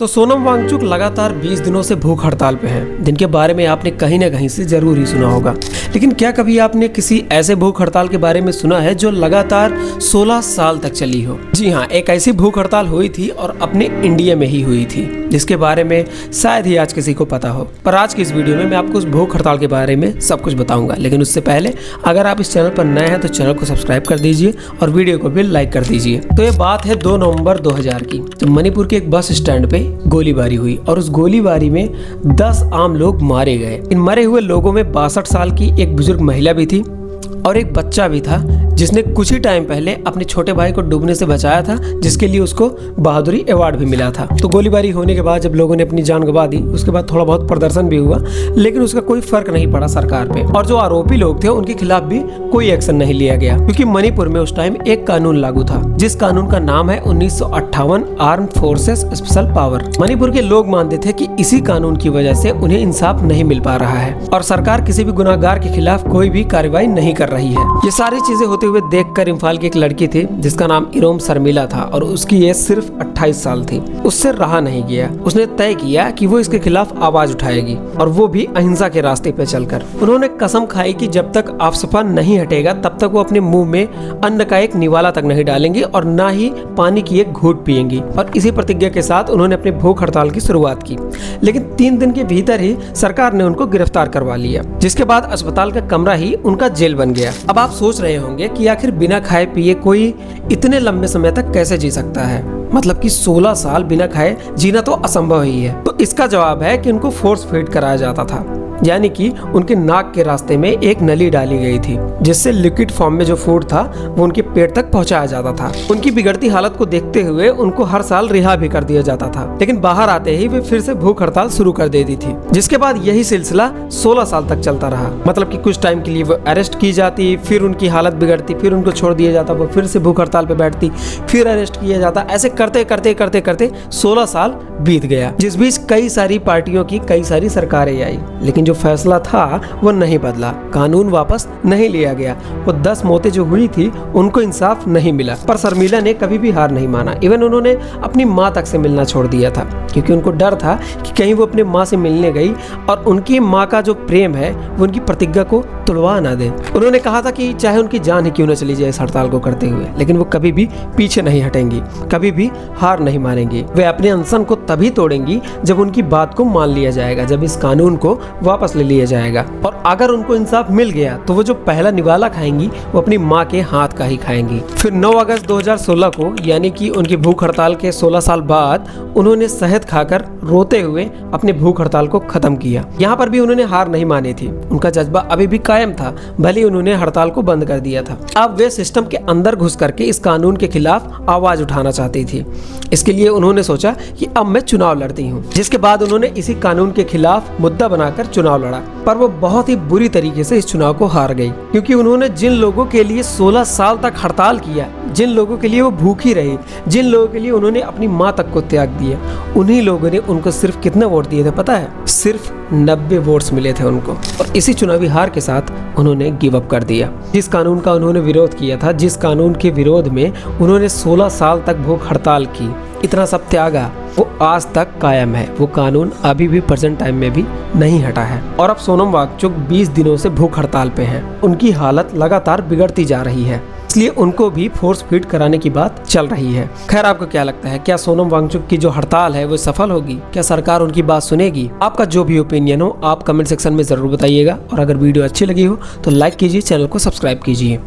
तो सोनम वांगचुक लगातार 20 दिनों से भूख हड़ताल पे हैं, जिनके बारे में आपने कहीं ना कहीं से जरूर ही सुना होगा। लेकिन क्या कभी आपने किसी ऐसे भूख हड़ताल के बारे में सुना है जो लगातार 16 साल तक चली हो? जी हाँ, एक ऐसी भूख हड़ताल हुई थी और अपने इंडिया में ही हुई थी, जिसके बारे में शायद ही आज किसी को पता हो। पर आज की इस वीडियो में मैं आपको उस भूख हड़ताल के बारे में सब कुछ बताऊंगा। लेकिन उससे पहले अगर आप इस चैनल पर नए हैं तो चैनल को सब्सक्राइब कर दीजिए और वीडियो को भी लाइक कर दीजिए। तो ये बात है 2 नवंबर 2000 की, जब मणिपुर के एक बस स्टैंड पे गोलीबारी हुई और उस गोलीबारी में 10 आम लोग मारे गए। इन मरे हुए लोगों में 62 साल की एक बुजुर्ग महिला भी थी और एक बच्चा भी था, जिसने कुछ ही टाइम पहले अपने छोटे भाई को डूबने से बचाया था, जिसके लिए उसको बहादुरी अवार्ड भी मिला था। तो गोलीबारी होने के बाद जब लोगों ने अपनी जान गंवा दी, उसके बाद थोड़ा बहुत प्रदर्शन भी हुआ, लेकिन उसका कोई फर्क नहीं पड़ा सरकार पे। और जो आरोपी लोग थे उनके खिलाफ भी कोई एक्शन नहीं लिया गया, क्योंकि मणिपुर में उस टाइम एक कानून लागू था, जिस कानून का नाम है 1958 armed forces special power. Manipur के लोग मानते थे कि इसी कानून की वजह से उन्हें इंसाफ नहीं मिल पा रहा है और सरकार किसी भी गुनाहगार के खिलाफ कोई भी कार्रवाई नहीं कर रही है। ये सारी चीजें होते हुए देखकर इम्फाल की एक लड़की थी, जिसका नाम इरोम शर्मिला था और उसकी एज सिर्फ 28 साल थी। उससे रहा नहीं गया, उसने तय किया कि वो इसके खिलाफ आवाज उठाएगी, और वो भी अहिंसा के रास्ते पे चलकर। उन्होंने कसम खाई कि जब तक आफ्सपा नहीं हटेगा तब तक वो अपने मुंह में अन्न का एक निवाला तक नहीं डालेंगी और ना ही पानी की एक घूंट पिएंगी। और इसी प्रतिज्ञा के साथ उन्होंने अपनी भूख हड़ताल की शुरुआत की। लेकिन 3 दिन के भीतर ही सरकार ने उनको गिरफ्तार करवा लिया, जिसके बाद अस्पताल का कमरा ही उनका जेल बन गया। अब आप सोच रहे होंगे कि आखिर बिना खाए पिए कोई इतने लंबे समय तक कैसे जी सकता है? मतलब कि 16 साल बिना खाए जीना तो असंभव ही है। तो इसका जवाब है कि उनको फोर्स फीड कराया जाता था, यानी कि उनके नाक के रास्ते में एक नली डाली गई थी, जिससे लिक्विड फॉर्म में जो फूड था वो उनके पेट तक पहुंचाया जाता था। उनकी बिगड़ती हालत को देखते हुए उनको हर साल रिहा भी कर दिया जाता था, लेकिन बाहर आते ही वे फिर से भूख हड़ताल शुरू कर देती थी, जिसके बाद यही सिलसिला 16 साल तक चलता रहा। मतलब कि कुछ टाइम के लिए वो अरेस्ट की जाती, फिर उनकी हालत बिगड़ती, फिर उनको छोड़ दिया जाता, वो फिर से भूख हड़ताल पे बैठती, फिर अरेस्ट किया जाता। ऐसे करते करते करते करते 16 साल बीत गया, जिस बीच कई सारी पार्टियों की कई सारी सरकारें आई, लेकिन जो फैसला था वो नहीं बदला, कानून वापस नहीं लिया गया। वो 10 मौतें जो हुई थी उनको इंसाफ नहीं मिला, पर शर्मिला ने कभी भी हार नहीं माना। इवन उन्होंने अपनी माँ तक से मिलना छोड़ दिया था, क्योंकि उनको डर था कि कहीं वो अपने माँ से मिलने गई और उनकी माँ का जो प्रेम है वो उनकी प्रतिज्ञा को तोड़वा ना दे। उन्होंने कहा था कि चाहे उनकी जान ही क्यों न चली जाए इस हड़ताल को करते हुए, लेकिन वो कभी भी पीछे नहीं हटेंगी, कभी भी हार नहीं मानेंगी। वे अपने अनशन को तभी तोड़ेंगी जब उनकी बात को मान लिया जाएगा, जब इस कानून को वापस ले लिया जाएगा। और अगर उनको इंसाफ मिल गया तो वो जो पहला निवाला खाएंगी वो अपनी माँ के हाथ का ही खाएंगी। फिर 9 अगस्त 2016 को, यानी कि उनकी भूख हड़ताल के 16 साल बाद, उन्होंने शहद खाकर रोते हुए अपनी भूख हड़ताल को खत्म किया। यहाँ पर भी उन्होंने हार नहीं मानी थी, उनका जज्बा अभी भी कायम था, भले उन्होंने हड़ताल को बंद कर दिया था। अब वे सिस्टम के अंदर घुस करके इस कानून के खिलाफ आवाज उठाना चाहती थी। इसके लिए उन्होंने सोचा कि अब मैं चुनाव लड़ती हूँ, जिसके बाद उन्होंने इसी कानून के खिलाफ मुद्दा बनाकर चुनाव लड़ा। पर वो बहुत ही बुरी तरीके से इस चुनाव को हार गई, क्योंकि उन्होंने जिन लोगों के लिए 16 साल तक हड़ताल किया, जिन लोगों के लिए वो भूखी रही, जिन लोगों के लिए उन्होंने अपनी माँ तक को त्याग दिया, उन्हीं लोगों ने उनको सिर्फ कितने वोट दिए थे पता है? सिर्फ 90 वोट्स मिले थे उनको। और इसी चुनावी हार के साथ उन्होंने गिव अप कर दिया। जिस कानून का उन्होंने विरोध किया था, जिस कानून के विरोध में उन्होंने 16 साल तक भूख हड़ताल की, इतना सब त्यागा, वो आज तक कायम है। वो कानून अभी भी प्रेजेंट टाइम में भी नहीं हटा है। और अब सोनम वांगचुक 20 दिनों से भूख हड़ताल पे हैं। उनकी हालत लगातार बिगड़ती जा रही है, इसलिए उनको भी फोर्स फीड कराने की बात चल रही है। खैर, आपको क्या लगता है, क्या सोनम वांगचुक की जो हड़ताल है वो सफल होगी? क्या सरकार उनकी बात सुनेगी? आपका जो भी ओपिनियन हो आप कमेंट सेक्शन में जरूर बताइएगा। और अगर वीडियो अच्छी लगी हो तो लाइक कीजिए, चैनल को सब्सक्राइब कीजिए।